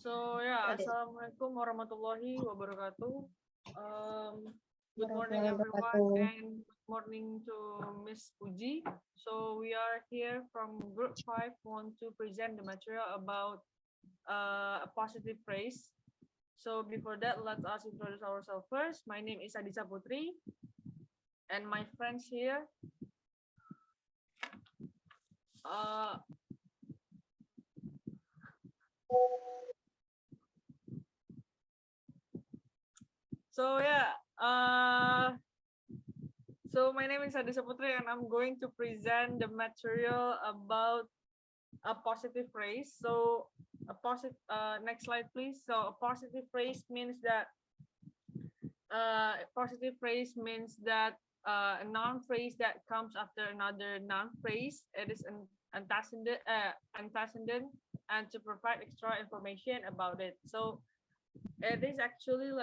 So yeah, Assalamualaikum warahmatullahi wabarakatuh. Good morning everyone and good morning to Miss Uji. So we are here from Group 5, want to present the material about a positive phrase. So before that, let us introduce ourselves first. My name is Adisa Putri, and my friends here. So yeah, so my name is Adisa Putri, and I'm going to present the material about a positive phrase. So a positive. Next slide, please. So a positive phrase means that a noun phrase that comes after another noun phrase. It is an antecedent, and to provide extra information about it. So it is actually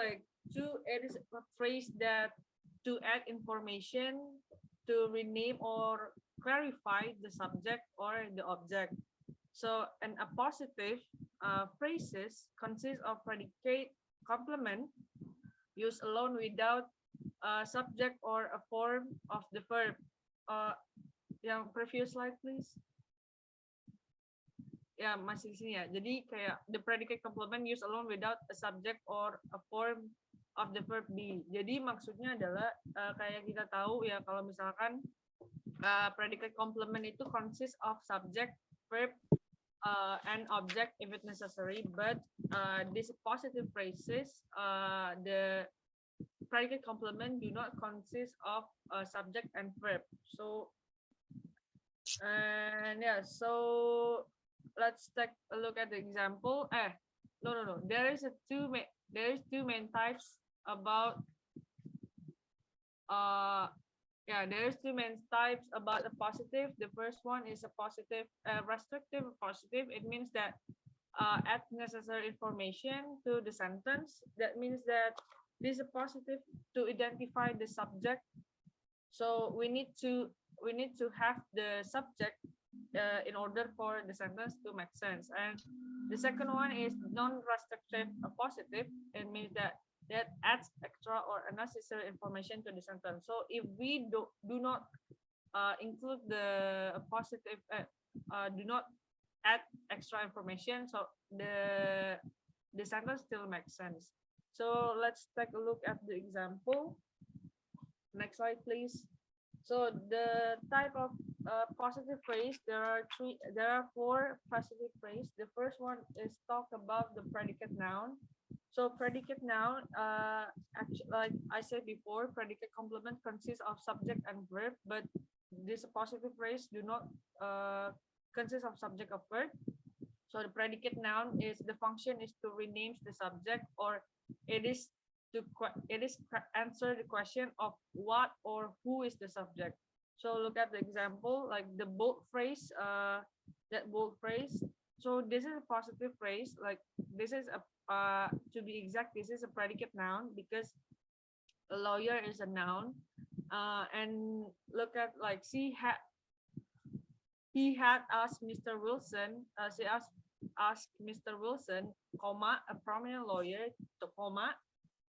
it is a phrase that to add information, to rename or clarify the subject or the object. So an appositive phrases consist of predicate, complement, used alone without a subject or a form of the verb. Yang previous slide please. Ya, masih di sini ya. Jadi kayak the predicate complement used alone without a subject or a form of the verb be. Jadi maksudnya adalah kayak kita tahu ya, kalau misalkan predicate complement itu consist of subject, verb, and object if it necessary, but these positive phrases, the predicate complement do not consist of subject and verb. So and yeah, so let's take a look at the example. No. There is two main types about there's two main types about a positive. The first one is a positive, restrictive positive. It means that add necessary information to the sentence. That means that this is a positive to identify the subject. So we need to have the subject in order for the sentence to make sense. And the second one is non-restrictive positive. It means that adds extra or unnecessary information to the sentence. So if we do not include the positive, do not add extra information, so the sentence still makes sense. So let's take a look at the example. Next slide, please. So the type of positive phrase, there are four positive phrase. The first one is talk about the predicate noun. So predicate noun, actually, like I said before, predicate complement consists of subject and verb, but this positive phrase do not consist of subject or verb. So the predicate noun is the function is to rename the subject, or it is answer the question of what or who is the subject. So look at the example, like the bold phrase, that bold phrase. So this is a positive phrase, like this is a to be exact, this is a predicate noun because a lawyer is a noun. And look at like he had asked Mr. Wilson, she asked Mr. Wilson, comma, a prominent lawyer, to comma,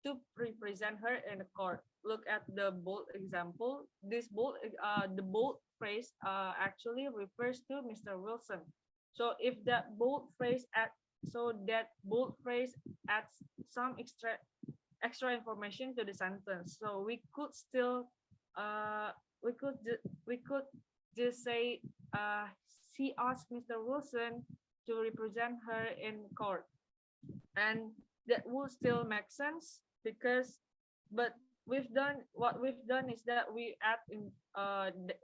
to represent her in the court. Look at the bold example. This bold, the bold phrase actually refers to Mr. Wilson. So if that bold phrase adds some extra information to the sentence. So we could still we could just say she asked Mr. Wilson to represent her in court, and that would still make sense because, but what we've done is that we add in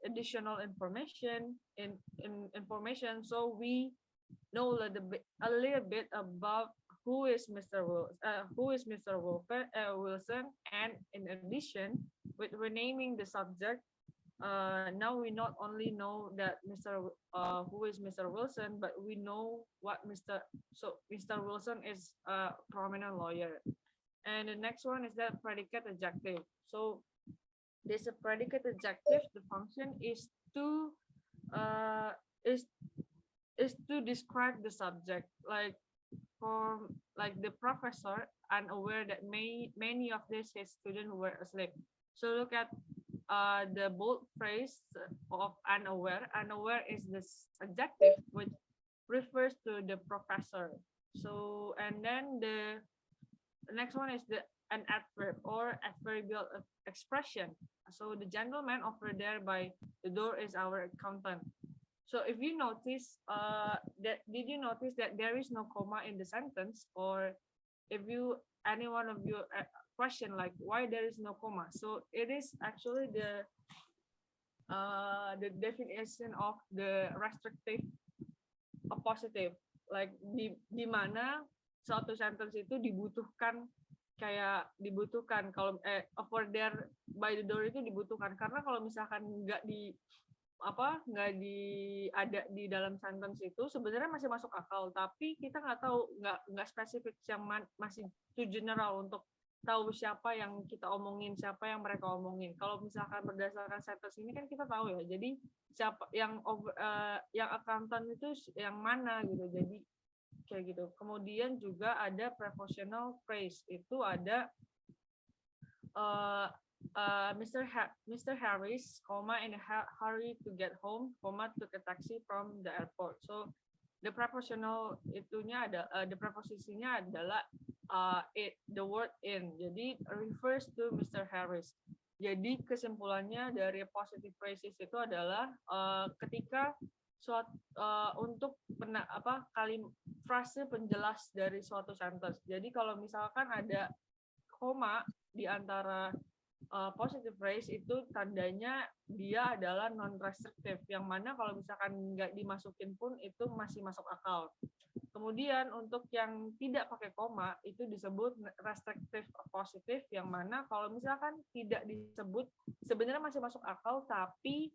additional information in information, so we know a little bit about who is Mr. Wilson, and in addition, with renaming the subject, now we not only know that who is Mr. Wilson, but we know what Mr. Wilson is a prominent lawyer. And the next one is that predicate adjective. So this a predicate adjective. The function is to describe the subject. Like for like the professor unaware that many of his students were asleep. So look at the bold phrase of unaware. Unaware is this adjective which refers to the professor. So and then the next one is an adverb or adverbial expression. So the gentleman over there by the door is our accountant. So if you notice, did you notice that there is no comma in the sentence? Or if any one of you question like why there is no comma? So it is actually the definition of the restrictive positive. Like di mana suatu sentence itu dibutuhkan kalau over there by the door itu dibutuhkan, karena kalau misalkan nggak ada di dalam sentence itu sebenarnya masih masuk akal, tapi kita nggak tahu, nggak spesifik yang masih too general untuk tahu siapa yang kita omongin, siapa yang mereka omongin. Kalau misalkan berdasarkan sentence ini kan kita tahu ya, jadi siapa yang accountant itu yang mana gitu, jadi kayak gitu. Kemudian juga ada prepositional phrase, itu ada Mr. Harris, in a hurry to get home, took a taxi from the airport. So the prepositional the preposisinya adalah the word in. Jadi refers to Mr. Harris. Jadi kesimpulannya dari positive phrases itu adalah ketika untuk frase penjelas dari suatu sentence. Jadi kalau misalkan ada koma di antara positive phrase itu tandanya dia adalah non-restrictive, yang mana kalau misalkan nggak dimasukin pun itu masih masuk akal. Kemudian untuk yang tidak pakai koma itu disebut restrictive positive, yang mana kalau misalkan tidak disebut sebenarnya masih masuk akal, tapi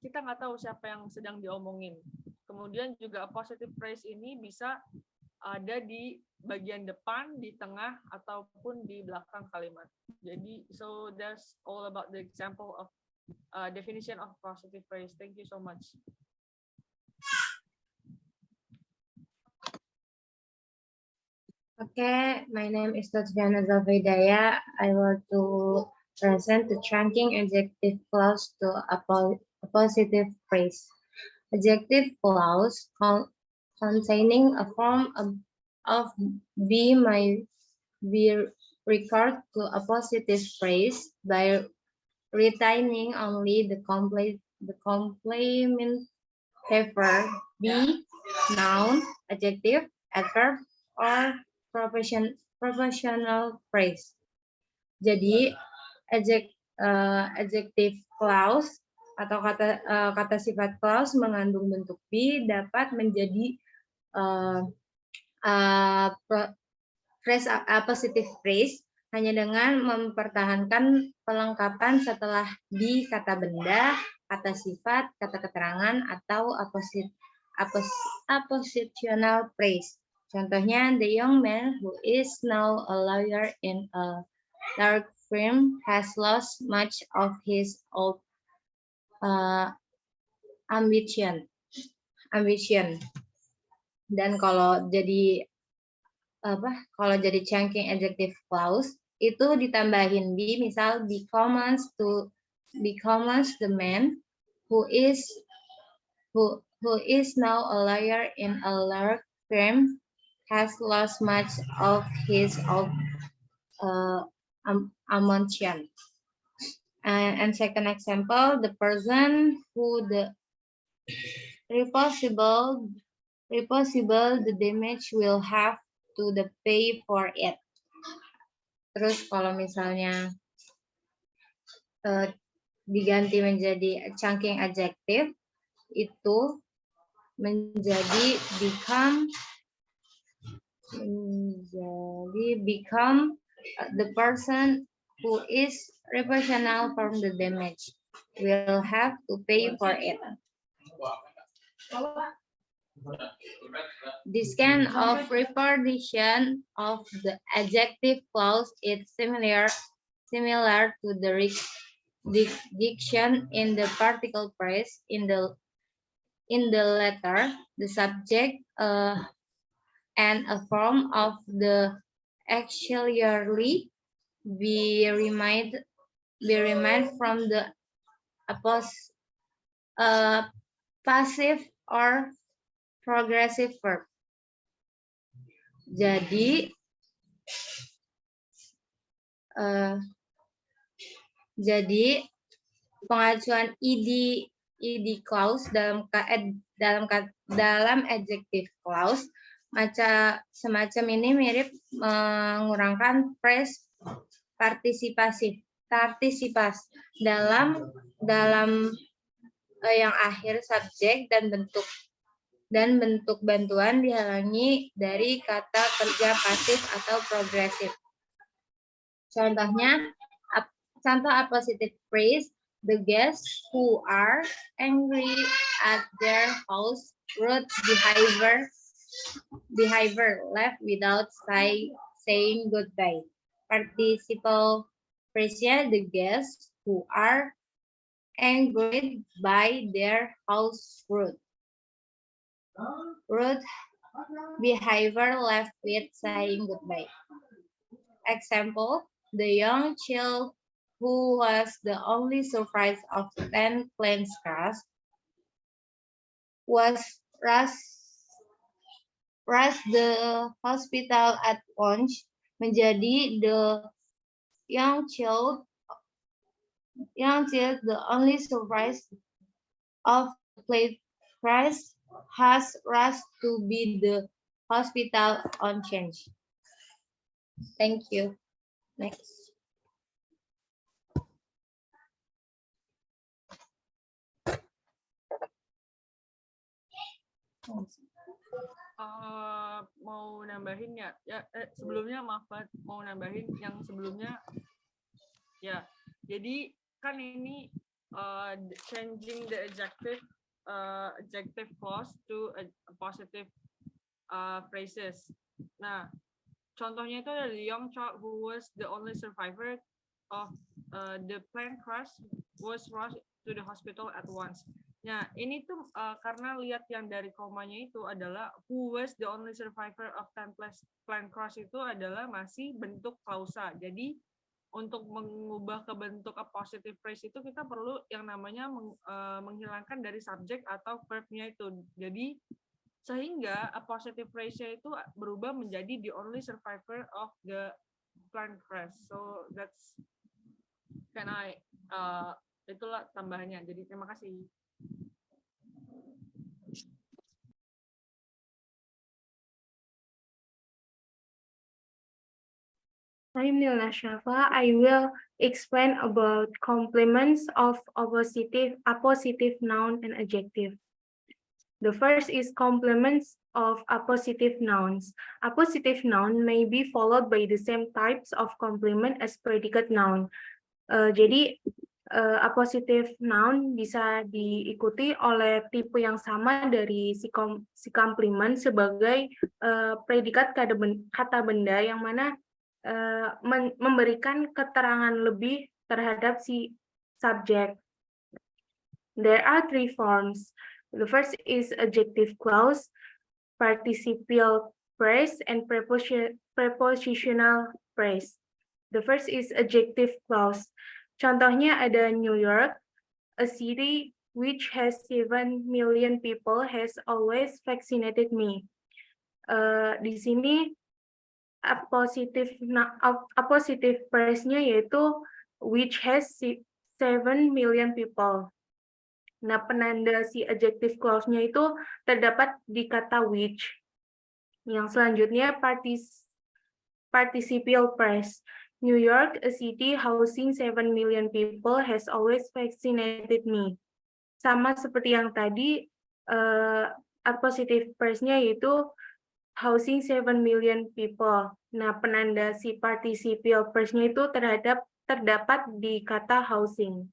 kita nggak tahu siapa yang sedang diomongin. Kemudian juga positive phrase ini bisa ada di bagian depan, di tengah, ataupun di belakang kalimat. Jadi, so that's all about the example of definition of positive phrase. Thank you so much. Okay, my name is Tatjana Zalfaidaya. I want to present the trunking adjective clause to a positive phrase. Adjective clause containing a form of be may be recorded to a positive phrase by retaining only the complement verb, be, noun, adjective, adverb, or professional phrase. Jadi adjective clause atau kata sifat clause mengandung bentuk be dapat menjadi positive phrase hanya dengan mempertahankan pelengkapan setelah di kata benda, kata sifat, kata keterangan, atau appositional phrase. Contohnya, the young man who is now a lawyer in a large firm has lost much of his old ambition. Dan kalau jadi chunking adjective clause itu ditambahin be, misal becomes the man who is now a lawyer in a large firm has lost much of his old ambition. And second example, the person who the reversible the damage will have to the pay for it. Terus kalau misalnya diganti menjadi chunking adjective itu menjadi become the person who is representative from the damage will have to pay for it. This kind of repartition of the adjective clause is similar to the diction in the particle phrase. In the latter, the subject and a form of the auxiliary be remind from the passive or progressive verb. Jadi pengajuan id clause dalam adjective clause semacam ini mirip mengurangkan phrase partisipasi dalam yang akhir subjek dan bentuk bantuan dihalangi dari kata kerja pasif atau progresif. Contoh appositive phrase, the guests who are angry at their house rude behavior left without saying goodbye. Participle phrase-nya, the guests who are angered by their house rude behavior left with saying goodbye. Example, the young child who was the only survivor of 10 planes crash was rushed the hospital at once, menjadi the young child the only survivor of the plane crash has rushed to be the hospital on change. Thank you. Next. Mau nambahin ya? Sebelumnya maaf banget, mau nambahin yang sebelumnya. Ya, jadi kan ini changing the adjective clause to a positive phrases. Nah, contohnya itu ada the young child who was the only survivor of the plane crash was rushed to the hospital at once. Nah, ini tuh karena lihat yang dari komanya itu adalah who was the only survivor of plane crash itu adalah masih bentuk klausa. Jadi untuk mengubah ke bentuk a positive phrase itu kita perlu yang namanya menghilangkan dari subjek atau verb-nya itu. Jadi sehingga a positive phrase itu berubah menjadi the only survivor of the plane crash. So that's itulah tambahannya. Jadi terima kasih. I'm Nilna Shafa. I will explain about complements of a positive noun and adjective. The first is complements of appositive nouns. Appositive noun may be followed by the same types of complement as predicate noun. Jadi appositive noun bisa diikuti oleh tipe yang sama dari si complement sebagai predikat kata benda yang mana memberikan keterangan lebih terhadap si subjek. There are three forms. The first is adjective clause, participial phrase, and prepositional phrase. The first is adjective clause. Contohnya ada New York, a city which has 7 million people has always vaccinated me. Di sini appositive phrase-nya yaitu which has 7 million people. Nah, penanda si adjective clause-nya itu terdapat di kata which. Yang selanjutnya participial phrase. New York, a city housing 7 million people, has always vaccinated me. Sama seperti yang tadi, appositive phrase-nya yaitu housing 7 million people. Nah, penanda si participial phrase-nya itu terdapat di kata housing.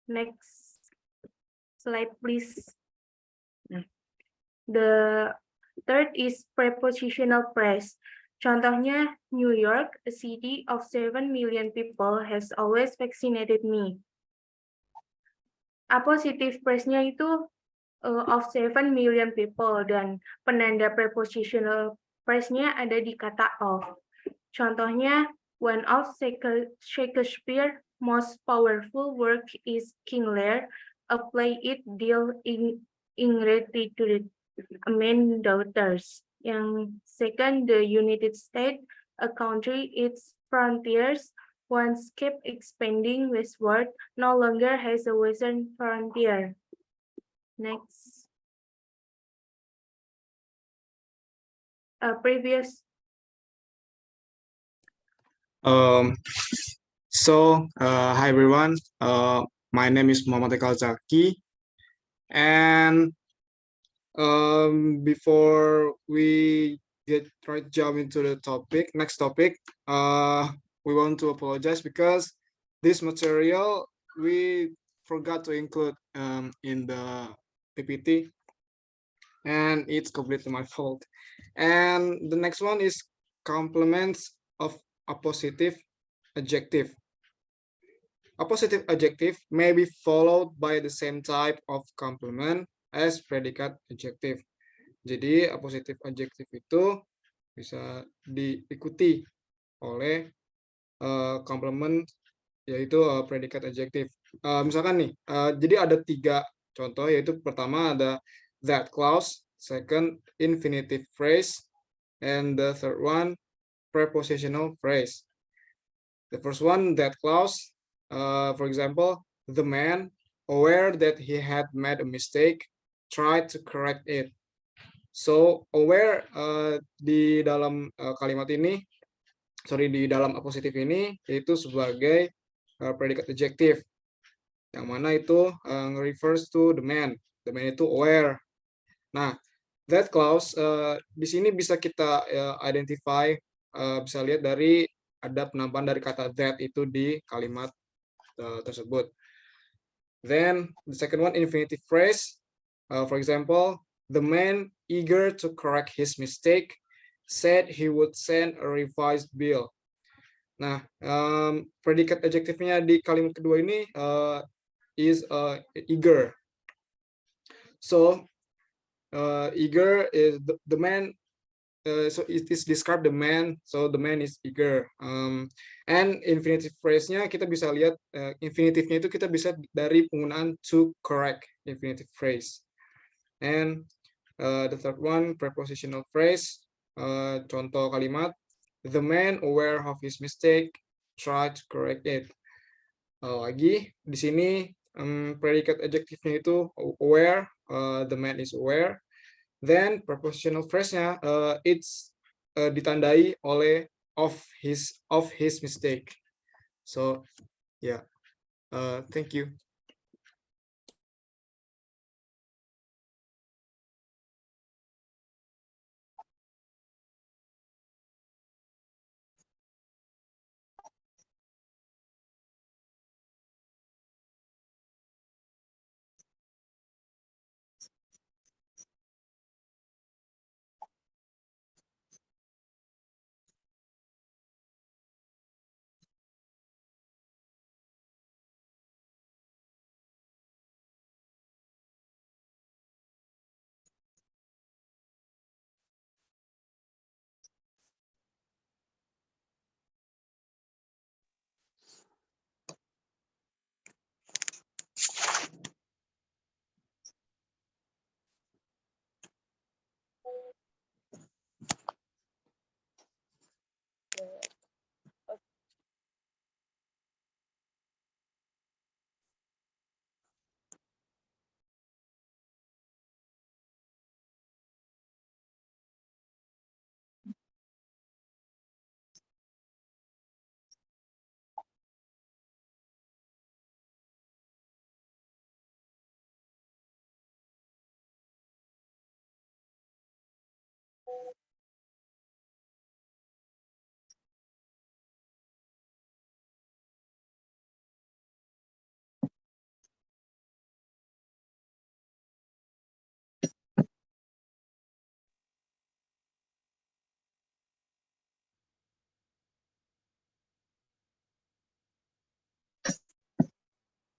Next slide, please. The third is prepositional phrase. Contohnya, New York, a city of 7 million people, has always vaccinated me. Appositive phrase-nya itu of 7 million people, dan penanda prepositional phrase-nya ada di kata of. Contohnya, one of Shakespeare's most powerful work is King Lear, a play it deal in ingratitude among daughters. Yang second, the United States, a country, its frontiers once kept expanding westward, no longer has a western frontier. Next. Previous. Hi everyone. My name is Muhammad Ekal Zaki, and before we jump into the next topic, we want to apologize because this material we forgot to include in the PPT, and it's completely my fault. And the next one is complements of appositive adjective. Appositive adjective may be followed by the same type of complement as predicate adjective. Jadi appositive adjective itu bisa diikuti oleh complement, yaitu predicate adjective. Misalkan nih, jadi ada 3 contoh, yaitu pertama ada that clause, second infinitive phrase, and the third one prepositional phrase. The first one, that clause, for example, the man, aware that he had made a mistake, tried to correct it. So aware di dalam kalimat ini, di dalam appositif ini, itu sebagai predicate adjective, yang mana itu refers to the man. The man itu aware. Nah, that clause di sini bisa kita identify, bisa lihat dari ada penambahan dari kata that itu di kalimat tersebut. Then the second one, infinitive phrase. For example, the man eager to correct his mistake said he would send a revised bill. Nah, predicate adjektifnya di kalimat kedua ini is eager. So eager is the man. So it is describe the man, so the man is eager. And infinitive phrase-nya kita bisa lihat, infinitifnya itu kita bisa dari penggunaan to correct infinitive phrase. And the third one, prepositional phrase. Contoh kalimat, the man aware of his mistake tried to correct it. Lagi di sini predicate adjektifnya itu aware, the man is aware. Then prepositional phrase-nya it's ditandai oleh of his mistake. So yeah, thank you.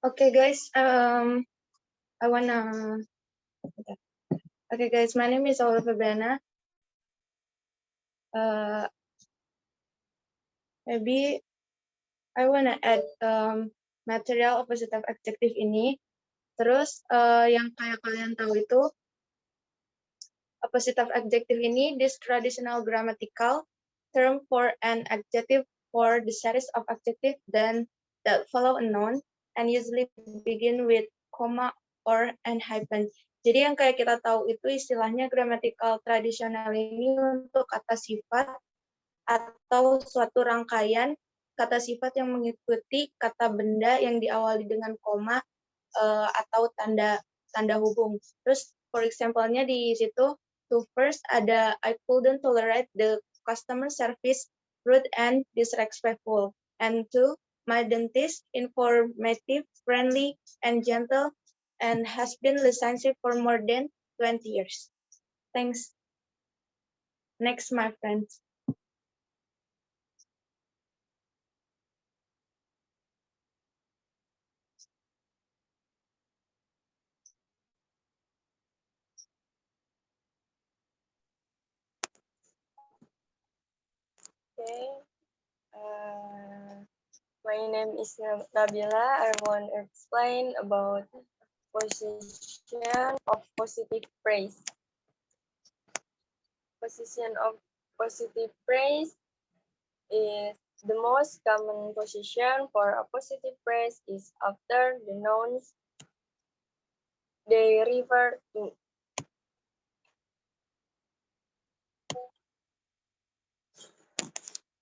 Okay, guys. Okay, guys. My name is Aura Fabiana. Maybe I wanna add material oppositive adjective ini. Terus yang kayak kalian tahu itu oppositive adjective ini this traditional grammatical term for an adjective for the series of adjective then that follow a noun and usually begin with comma or an hyphen. Jadi yang kayak kita tahu itu istilahnya grammatical tradisional ini untuk kata sifat atau suatu rangkaian kata sifat yang mengikuti kata benda yang diawali dengan koma atau tanda hubung. Terus for example-nya di situ to first ada I couldn't tolerate the customer service rude and disrespectful. And two, my dentist informative, friendly, and gentle and has been licensed for more than 20 years. Thanks. Next, my friends. Okay. My name is Nabila. I want to explain about position of positive phrase. Position of positive phrase is the most common position for a positive phrase is after the nouns they refer to.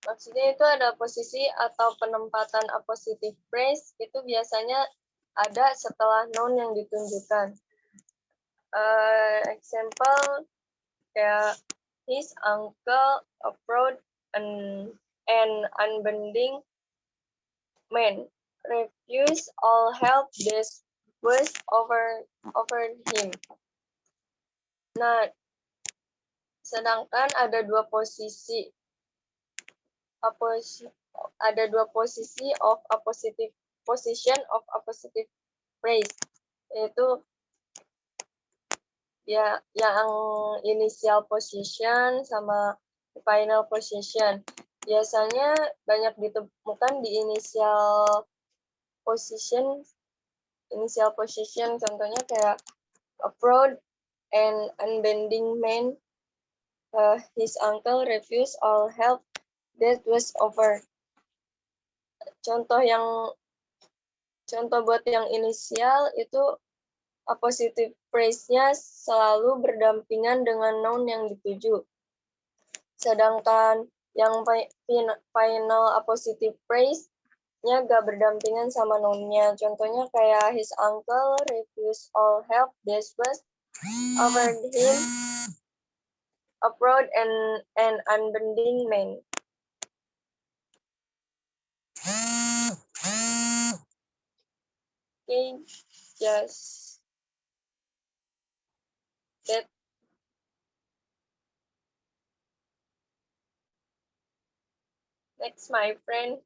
Maksudnya itu ada posisi atau penempatan appositive phrase itu biasanya ada setelah noun yang ditunjukkan. Example kayak his uncle approached an unbending man, refused all help this was offered him. Nah, sedangkan ada dua posisi of a positive position of a positive phrase, yaitu ya yang initial position sama final position. Biasanya banyak ditemukan di initial position, contohnya kayak approach and unbending man, his uncle refused all help that was over. Contoh buat yang inisial itu appositive phrase-nya selalu berdampingan dengan noun yang dituju. Sedangkan yang final appositive phrase-nya gak berdampingan sama noun-nya. Contohnya kayak his uncle refused all help that was offered him, approach and unbending man. Okay, just that. Next, my friend.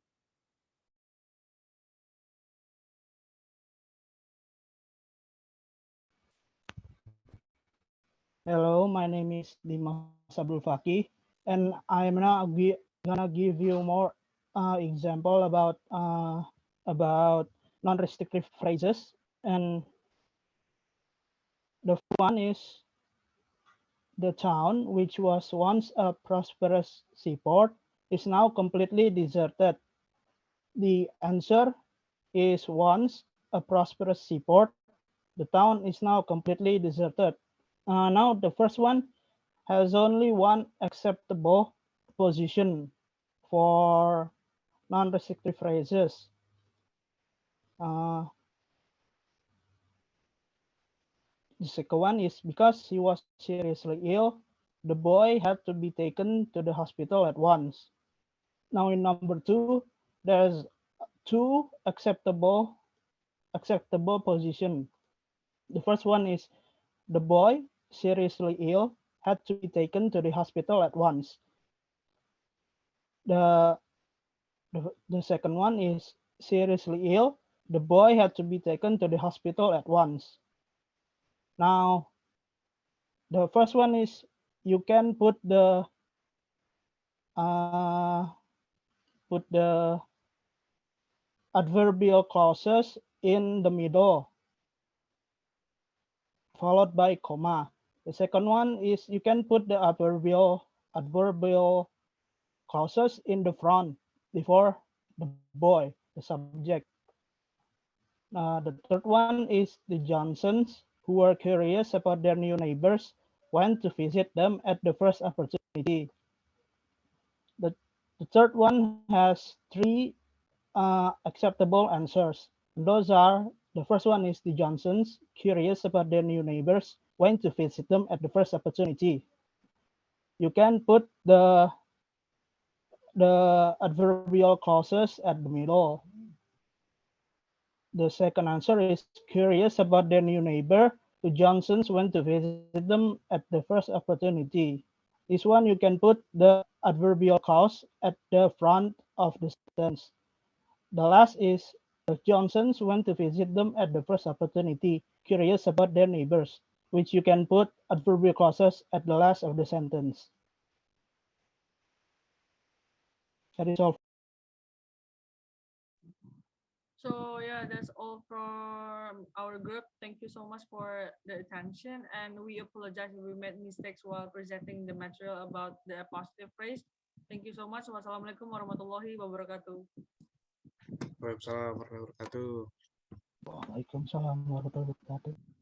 Hello, my name is Dimas Abdul Fakih, and I'm now gonna give you more example about non-restrictive phrases. And the first one is the town, which was once a prosperous seaport, is now completely deserted. The answer is once a prosperous seaport, the town is now completely deserted. Now the first one has only one acceptable position for non-restrictive phrases. The second one is because he was seriously ill, the boy had to be taken to the hospital at once. Now in number two, there's two acceptable position. The first one is the boy seriously ill had to be taken to the hospital at once. The second one is seriously ill, the boy had to be taken to the hospital at once. Now, the first one is you can put the put the adverbial clauses in the middle, followed by comma. The second one is you can put the adverbial clauses in the front before the boy, the subject. The third one is the Johnsons, who were curious about their new neighbors, went to visit them at the first opportunity. The third one has three acceptable answers. Those are, the first one is the Johnsons, curious about their new neighbors, went to visit them at the first opportunity. You can put the adverbial clauses at the middle. The second answer is curious about their new neighbor. The Johnsons went to visit them at the first opportunity. This one you can put the adverbial clause at the front of the sentence. The last is the Johnsons went to visit them at the first opportunity, curious about their neighbors, which you can put adverbial clauses at the last of the sentence. That is all. So yeah, that's all from our group. Thank you so much for the attention, and we apologize if we made mistakes while presenting the material about the apostrophe phrase. Thank you so much. Wassalamualaikum warahmatullahi wabarakatuh. Waalaikumsalam warahmatullahi wabarakatuh. Waalaikumsalam warahmatullahi wabarakatuh.